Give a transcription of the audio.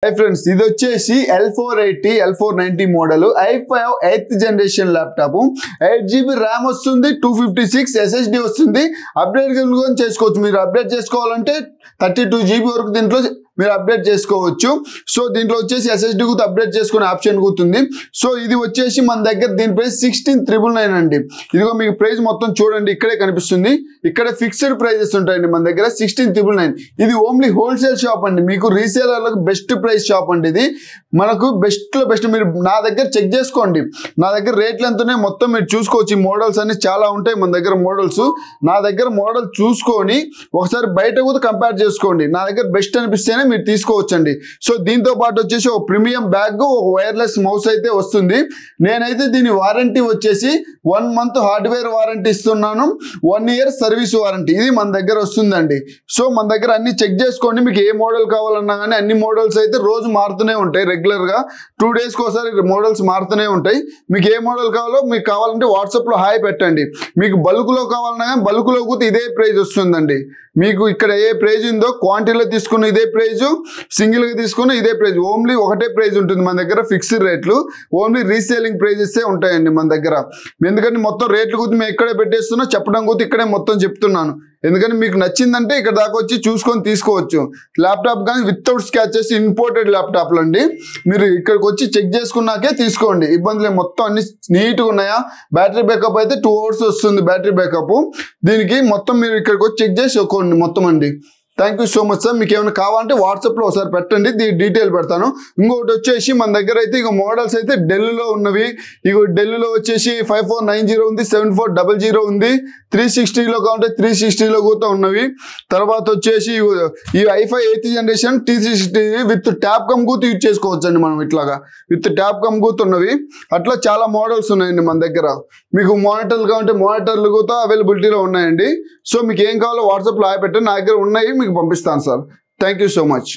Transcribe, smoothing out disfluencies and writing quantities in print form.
Hi friends, ఇది వచ్చేసి L480 L490 model i5 8th generation laptop 8GB RAM వస్తుంది 256 SSD వస్తుంది అప్డేట్ చేసుకోవచ్చు మీరు అప్డేట్ చేసుకోవాలంటే 32GB వరకు దీంట్లో మీరు అప్డేట్ చేసుకోవచ్చు సో దీంట్లో వచ్చేసి SSD కు అప్డేట్ చేసుకునే ఆప్షన్ ఉంది సో ఇది వచ్చేసి మన దగ్గర దీని ప్రైస్ 16999 అండి ఇదిగో మీకు ప్రైస్ మొత్తం చూడండి ఇక్కడే కనిపిస్తుంది ఇక్కడ ఫిక్స్డ్ ప్రైజెస్ ఉంటాయండి మన దగ్గర 16999 ఇది ఓన్లీ హోల్సేల్ షాప్ అండి మీకు రీసేలర్లకు బెస్ట్ ప్రైస్ షాప్ అండి ఇది మనకు బెస్ట్ లో బెస్ట్ మీరు నా దగ్గర చెక్ చేసుకోండి నా దగ్గర రేట్లు ఎంతనే మొత్తం మీరు చూసుకోవచ్చు ఈ మోడల్స్ అన్ని చాలా ఉంటాయి మన దగ్గర మోడల్స్ నా దగ్గర మోడల్ చూసుకొని ఒకసారి బయట కూడా కంపేర్ చేసుకోండి నా దగ్గర బెస్ట్ అనిపిస్తేనే మీరు తీసుకోవచ్చండి సో దీంతో పాటు వచ్చేసి ఒక ప్రీమియం బ్యాగ్ ఒక వైర్లెస్ మౌస్ అయితే వస్తుంది నేనైతే దీని వారంటీ వచ్చేసి 1 మంత్ హార్డ్వేర్ వారంటీ ఇస్తున్నాను 1 ఇయర్ సర్వీస్ వారంటీ ఇది మన దగ్గర వస్తుందండి సో మన దగ్గర అన్ని చెక్ చేసుకోండి మీకు ఏ మోడల్ కావాలన్నా కానీ అన్ని మోడల్స్ అయితే రోజు మారుతూనే ఉంటాయి రెగ్యులర్ గా 2 days కి ఒకసారి మోడల్స్ మారుతూనే ఉంటాయి మీకు ఏ మోడల్ కావాలో మీకు కావాలంటే వాట్సాప్ లో హాయ్ పెట్టండి మీకు బల్క్ లో కావాలన్నా కానీ బల్క్ లో కూడా ఇదే ప్రైస్ వస్తుందండి మీకు ఇక్కడ ఏ ప్రైస్ ఉందో క్వాంటిటీలో తీసుకున్న ఇదే ప్రైస్ సింగిల్ గా తీసుకున్న ఇదే ప్రైస్ ఓన్లీ ఒకటే ప్రైస్ ఉంటుంది మన దగ్గర ఫిక్స్డ్ రేట్లు ఓన్లీ రీసేలింగ్ ప్రైజెస్ ఉంటాయండి మన దగ్గర ఎందుకంటే మొత్తం రేట్లు గురించి మేము ఇక్కడే పెట్టేస్తున్నా చెప్పడం గురించి ఇక్కడే మొత్తం చెప్తున్నాను ఎందుకంటే మీకు నచ్చిందంటే ఇక్కడ దాకా వచ్చి చూసుకొని తీసుకోవచ్చు ల్యాప్టాప్ కానీ వితౌట్ స్క్రాచెస్ ఇంపోర్టెడ్ ల్యాప్టాప్లు అండి మీరు ఇక్కడికి వచ్చి చెక్ చేసుకున్నాకే తీసుకోండి ఇబ్బందులు మొత్తం అన్ని నీట్గా ఉన్నాయా బ్యాటరీ బ్యాకప్ అయితే 2 hours వస్తుంది బ్యాటరీ బ్యాకప్ దీనికి మొత్తం మీరు ఇక్కడికి వచ్చి చెక్ చేసుకోండి మొత్తం అండి thank you so much sir మీకు ఏమైనా కావాలంటే వాట్సాప్లో ఒకసారి పెట్టండి డీటెయిల్ పెడతాను ఇంకొకటి వచ్చేసి మన దగ్గర అయితే ఇక మోడల్స్ అయితే డెల్లో ఉన్నవి ఇక డెల్లో వచ్చేసి 5490 ఉంది 7400 ఉంది 360లో కావాలంటే 360లో కూడా ఉన్నవి తర్వాత వచ్చేసి ఈ i5 8th generation T360 with tab come కూడా యూజ్ చేసుకోవచ్చు అండి మనం ఇట్లాగా విత్ ట్యాబ్ కమ్ కూడా ఉన్నవి అట్లా చాలా మోడల్స్ ఉన్నాయండి మన దగ్గర మీకు మానిటర్లు కావాలంటే మానిటర్లు కూడా అవైలబిలిటీలో ఉన్నాయండి సో మీకు ఏం కావాలో వాట్సాప్లో పెట్టండి నా దగ్గర ఉన్నాయి మీకు పంపిస్తాను sir thank you so much